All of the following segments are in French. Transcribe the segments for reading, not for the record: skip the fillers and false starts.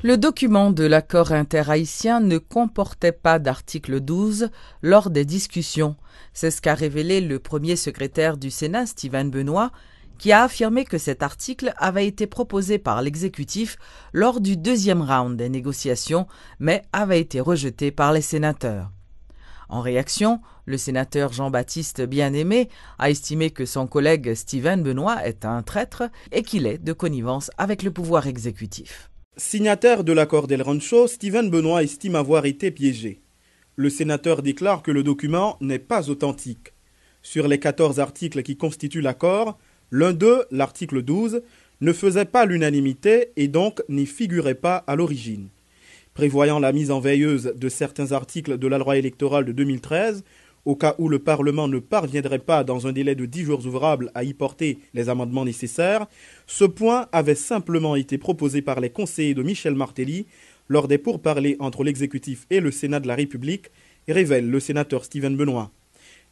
Le document de l'accord interhaïtien ne comportait pas d'article 12 lors des discussions. C'est ce qu'a révélé le premier secrétaire du Sénat, Steven Benoit, qui a affirmé que cet article avait été proposé par l'exécutif lors du deuxième round des négociations, mais avait été rejeté par les sénateurs. En réaction, le sénateur Jean-Baptiste Bien-Aimé a estimé que son collègue Steven Benoit est un traître et qu'il est de connivence avec le pouvoir exécutif. Signataire de l'accord d'El Rancho, Steven Benoit estime avoir été piégé. Le sénateur déclare que le document n'est pas authentique. Sur les 14 articles qui constituent l'accord, l'un d'eux, l'article 12, ne faisait pas l'unanimité et donc n'y figurait pas à l'origine. Prévoyant la mise en veilleuse de certains articles de la loi électorale de 2013, au cas où le Parlement ne parviendrait pas dans un délai de 10 jours ouvrables à y porter les amendements nécessaires, ce point avait simplement été proposé par les conseillers de Michel Martelly lors des pourparlers entre l'exécutif et le Sénat de la République, révèle le sénateur Steven Benoit.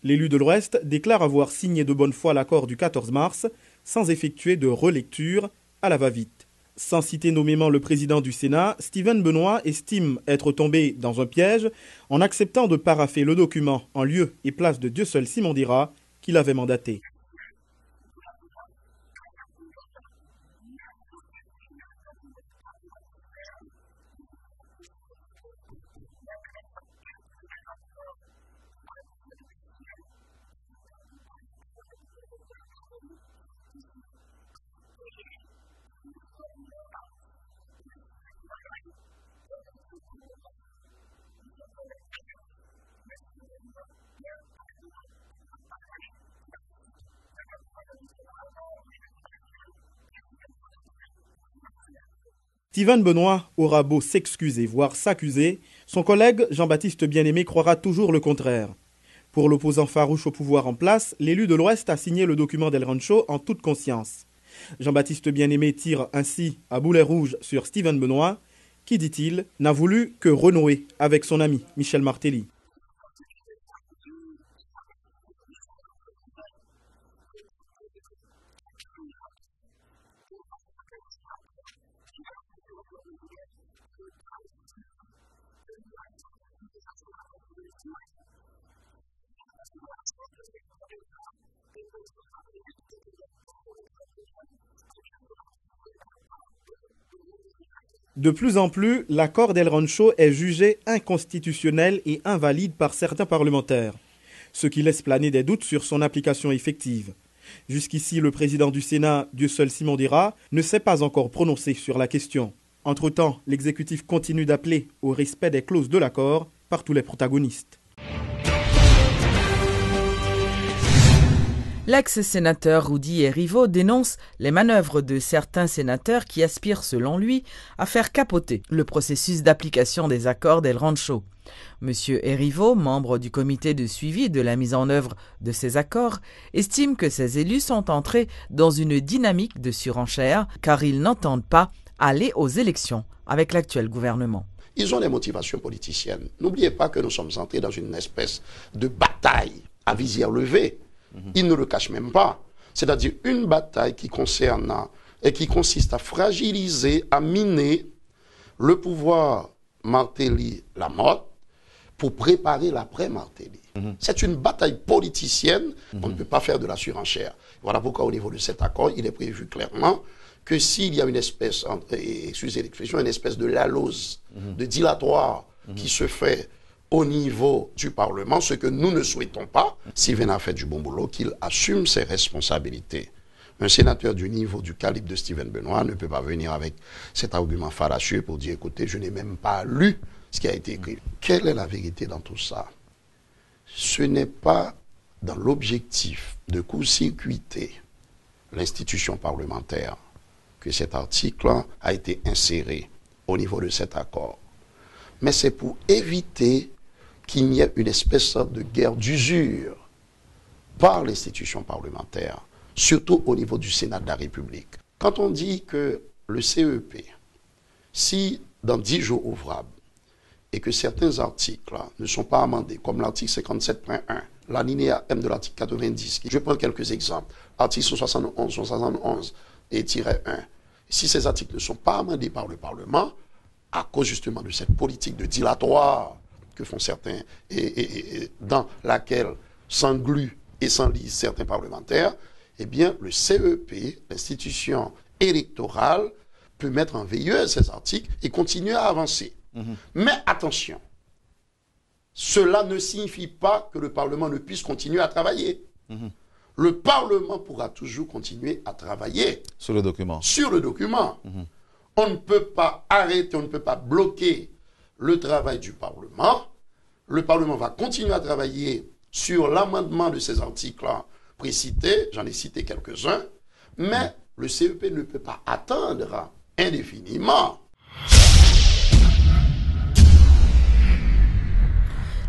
L'élu de l'Ouest déclare avoir signé de bonne foi l'accord du 14 mars sans effectuer de relecture à la va-vite. Sans citer nommément le président du Sénat, Steven Benoit estime être tombé dans un piège en acceptant de parapher le document en lieu et place de Dieu seul Simon Dira, qui l'avait mandaté. Steven Benoit aura beau s'excuser, voire s'accuser, son collègue Jean-Baptiste Bien-Aimé croira toujours le contraire. Pour l'opposant farouche au pouvoir en place, l'élu de l'Ouest a signé le document d'El Rancho en toute conscience. Jean-Baptiste Bien-Aimé tire ainsi à boulet rouge sur Steven Benoit, qui, dit-il, n'a voulu que renouer avec son ami Michel Martelly. De plus en plus, l'accord d'El Rancho est jugé inconstitutionnel et invalide par certains parlementaires, ce qui laisse planer des doutes sur son application effective. Jusqu'ici, le président du Sénat, Dieu seul Simon Dira, ne s'est pas encore prononcé sur la question. Entre-temps, l'exécutif continue d'appeler au respect des clauses de l'accord par tous les protagonistes. L'ex-sénateur Rudy Erivo dénonce les manœuvres de certains sénateurs qui aspirent, selon lui, à faire capoter le processus d'application des accords d'El Rancho. Monsieur Erivo, membre du comité de suivi de la mise en œuvre de ces accords, estime que ces élus sont entrés dans une dynamique de surenchère car ils n'entendent pas aller aux élections avec l'actuel gouvernement. Ils ont des motivations politiciennes. N'oubliez pas que nous sommes entrés dans une espèce de bataille à visière levée. Ils ne le cachent même pas. C'est-à-dire une bataille qui concerne et qui consiste à fragiliser, à miner le pouvoir Martelly-Lamotte pour préparer l'après-Martelly. C'est une bataille politicienne. On ne peut pas faire de la surenchère. Voilà pourquoi au niveau de cet accord, il est prévu clairement que s'il y a une espèce, excusez l'expression, une espèce de lalose, de dilatoire qui se fait au niveau du Parlement, ce que nous ne souhaitons pas, Steven a fait du bon boulot, qu'il assume ses responsabilités. Un sénateur du niveau, du calibre de Steven Benoit ne peut pas venir avec cet argument fallacieux pour dire, écoutez, je n'ai même pas lu ce qui a été écrit. Quelle est la vérité dans tout ça? Ce n'est pas dans l'objectif de court-circuiter l'institution parlementaire que cet article a été inséré au niveau de cet accord. Mais c'est pour éviter qu'il n'y ait une espèce de guerre d'usure par l'institution parlementaire, surtout au niveau du Sénat de la République. Quand on dit que le CEP, si dans 10 jours ouvrables, et que certains articles ne sont pas amendés, comme l'article 57.1, l'alinéa M de l'article 90, je prends quelques exemples, article 71 et -1, si ces articles ne sont pas amendés par le Parlement, à cause justement de cette politique de dilatoire que font certains et dans laquelle s'engluent et s'enlisent certains parlementaires, eh bien, le CEP, l'institution électorale, peut mettre en veilleuse ces articles et continuer à avancer. Mais attention, cela ne signifie pas que le Parlement ne puisse continuer à travailler. Le Parlement pourra toujours continuer à travailler sur le document. On ne peut pas arrêter, on ne peut pas bloquer le travail du Parlement. Le Parlement va continuer à travailler sur l'amendement de ces articles-là précités, j'en ai cité quelques-uns, mais le CEP ne peut pas attendre indéfiniment.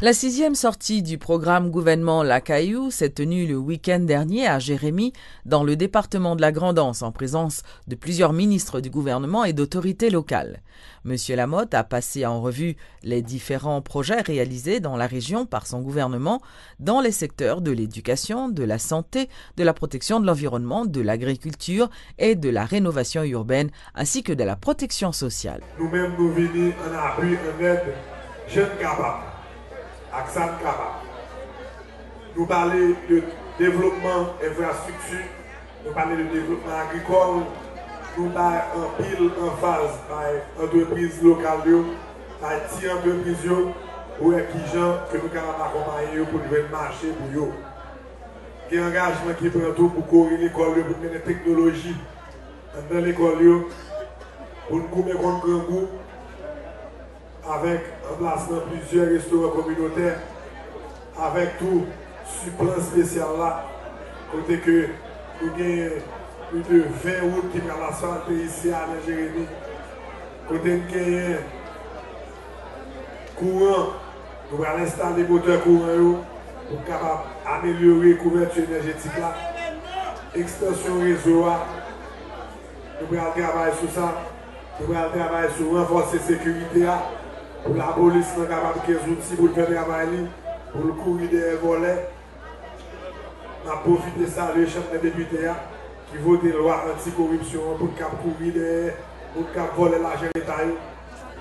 La 6e sortie du programme gouvernement La Caillou s'est tenue le week-end dernier à Jérémie, dans le département de la Grand'Anse, en présence de plusieurs ministres du gouvernement et d'autorités locales. Monsieur Lamotte a passé en revue les différents projets réalisés dans la région par son gouvernement dans les secteurs de l'éducation, de la santé, de la protection de l'environnement, de l'agriculture et de la rénovation urbaine, ainsi que de la protection sociale. Nous-mêmes, nous venons en appui, en aide, jeunes capables. Aksan Kaba. Nous parlons de développement infrastructure, nous parlons de développement agricole, nous parlons en pile, en phase par entreprises locales, par petites entreprises, pour les gens que nous avons accompagner pour le marché pour eux. Il y a un engagement qui prend tout pour courir l'école, pour mener la technologie dans l'école, pour nous couper contre un goût. Avec un placement de plusieurs restaurants communautaires, avec tout ce plan spécial là, côté que nous avons plus de 20 routes qui prennent l'asphalte ici à Jérémie, côté nous avons courant, nous allons installer des moteurs courants pour capable améliorer la couverture énergétique là, extension réseau, nous allons travailler sur ça, nous allons travailler sur renforcer la sécurité. Pour la police, nous sommes capables de outils pour faire travailler, pour le courir des volets. On a profité de ça, le chef des députés qui vote des lois anti-corruption pour courir des, pour voler l'argent de l'État.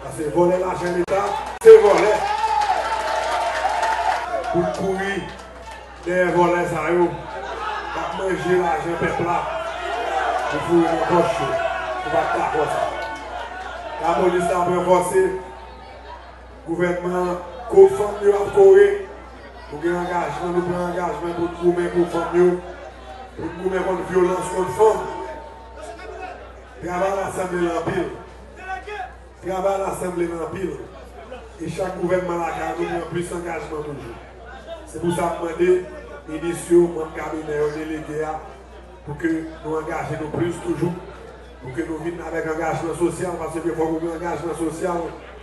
Parce que voler l'argent de l'État, c'est voler. Pour courir des volets, ça y est, pour manger l'argent peuple là, pour fouiller dans le poche, pour battre la ça. La police a renforcé. Le gouvernement confirme à Corée pour un engagement, nous prenons un engagement pour nous mettre pour femmes, pour nous mettre contre violence contre femmes. Travail à l'Assemblée en pile. Travail à l'Assemblée en pile. Et chaque gouvernement là, nous avons plus d'engagement toujours. C'est pour ça que je demande initiaux, mon cabinet, aux délégués, pour que nous engagions plus toujours, pour que nous venions avec un engagement social, parce qu'il faut un engagement social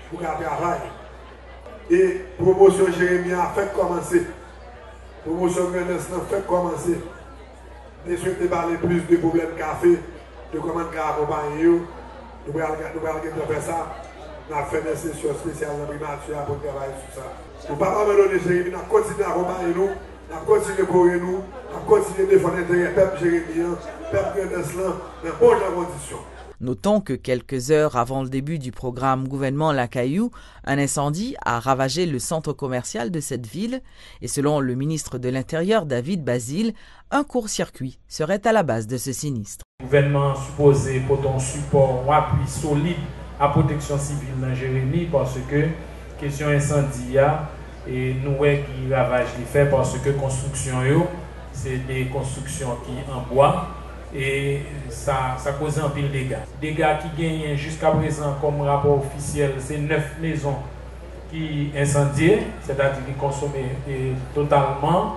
pour le travail. Et promotion Jérémie a fait commencer. Promotion Grenes a fait commencer. Nous souhaitons parler plus de problèmes café, de comment accompagner. Nous allons faire ça. Nous avons fait des sessions spéciales dans la primature pour travailler sur ça. Nous ne pouvons pas donner Jérémie, nous continuons à accompagner nous, nous continuons à courir nous, nous continuons à défendre l'intérêt peuple Jérémie, peuple Grenes dans de bonnes conditions. Notons que quelques heures avant le début du programme gouvernement La Caillou, un incendie a ravagé le centre commercial de cette ville et selon le ministre de l'Intérieur David Basile, un court-circuit serait à la base de ce sinistre. Le gouvernement supposé pour un support ou appui solide à la protection civile dans Jérémie parce que question incendie et nous qui ravage les faits parce que construction c'est des constructions qui en bois. Et ça cause un pile de dégâts. Dégâts qui gagnent jusqu'à présent comme rapport officiel, c'est 9 maisons qui incendiées, c'est-à-dire qui consommaient totalement,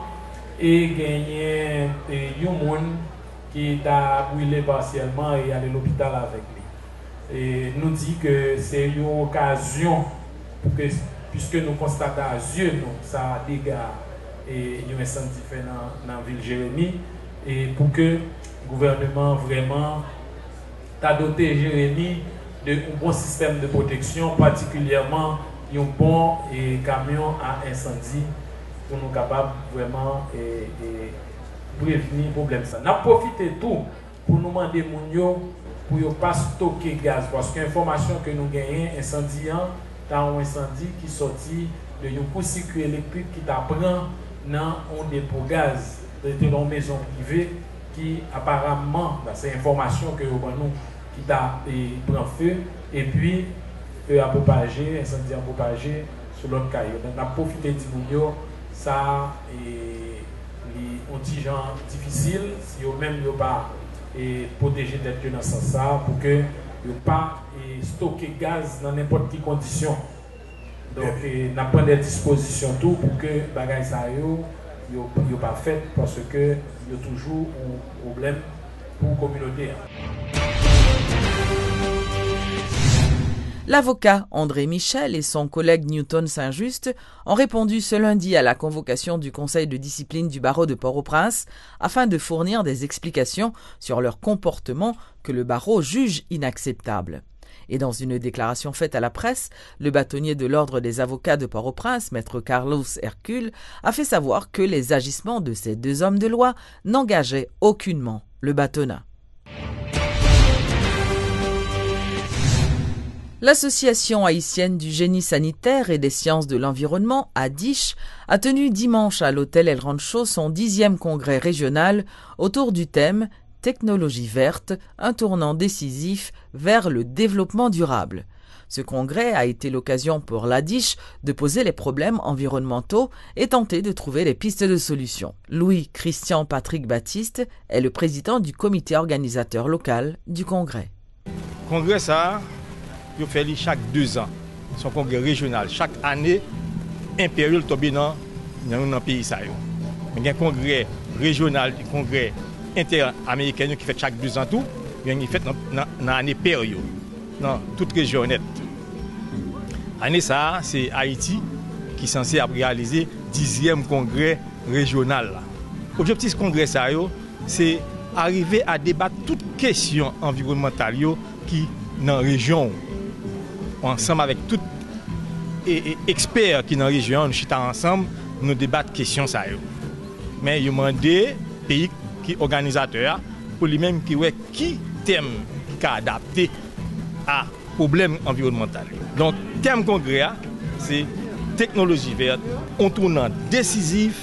et gagné un monde qui a brûlé partiellement et allé à l'hôpital avec lui. Et nous dit que c'est une occasion, pour que, puisque nous constatons à yeux ça dégâts et un incendie fait dans la ville de Jérémie, et pour que le gouvernement vraiment a doté Jérémie d'un bon système de protection, particulièrement un bon camion à incendie pour nous capables vraiment prévenir le problème. Nous avons profité tout pour nous demander pour ne pas stocker gaz. Parce que l'information que nous gagnons, incendie, dans un incendie qui sortit de un court-circuit électrique qui t'apprend dans un dépôt gaz de une maison privée qui apparemment, c'est l'information que nous qui t'a prend feu et puis feu a propagé, incendie a propagé sur l'autre caillou. Donc on a profité de ça et les gens difficiles si eux-mêmes ne pas protéger d'être dans ce sens pour que ne pas stocker gaz dans n'importe quelle condition. Donc on a pris des dispositions tout pour que les bagages ne pas fait parce que il y a toujours un problème pour la communauté. L'avocat André Michel et son collègue Newton Saint-Just ont répondu ce lundi à la convocation du Conseil de discipline du barreau de Port-au-Prince afin de fournir des explications sur leur comportement que le barreau juge inacceptable. Et dans une déclaration faite à la presse, le bâtonnier de l'Ordre des avocats de Port-au-Prince, maître Carlos Hercule, a fait savoir que les agissements de ces deux hommes de loi n'engageaient aucunement le bâtonnat. L'Association haïtienne du génie sanitaire et des sciences de l'environnement, ADICH, a tenu dimanche à l'hôtel El Rancho son 10e congrès régional autour du thème « Technologie verte, un tournant décisif vers le développement durable ». Ce congrès a été l'occasion pour l'ADICH de poser les problèmes environnementaux et tenter de trouver des pistes de solutions. Louis-Christian Patrick Baptiste est le président du comité organisateur local du congrès. Congrès ça, il fait chaque 2 ans. Son congrès régional. Chaque année, impérial tombe dans le pays. Il y a un congrès régional, un congrès interaméricain qui fait chaque 2 ans tout. Il y a fait dans l'année période, dans toute région nette. L'année ça, c'est Haïti qui est censé réaliser le 10e congrès régional. L'objectif de ce congrès, c'est arriver à débattre toutes questions environnementales qui dans la région. Ensemble avec tous les experts qui sont dans la région, nous chitons ensemble, nous débattons questions ça. Mais il y a des pays qui organisateurs pour les mêmes qui thème qui adapté à problèmes environnementaux. Donc thème congrès c'est technologie verte, un tournant décisif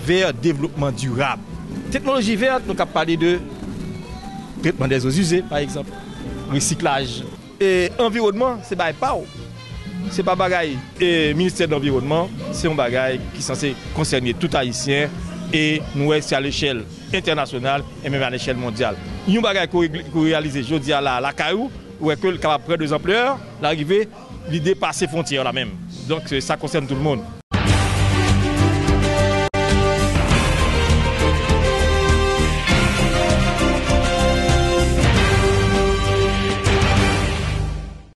vers développement durable. Technologie verte, nous avons parlé de traitement des eaux usées par exemple, recyclage. Et environnement, c'est pas c'est pas bagaille. Et ministère de l'environnement, c'est un bagaille qui est censé concerner tout haïtien et nous c'est à l'échelle internationale et même à l'échelle mondiale. Une bagaille qu'on réalise aujourd'hui à la Caillou, où est que capable prendre 2 ampleurs, l'arrivée, l'idée passer frontières là même. Donc ça concerne tout le monde.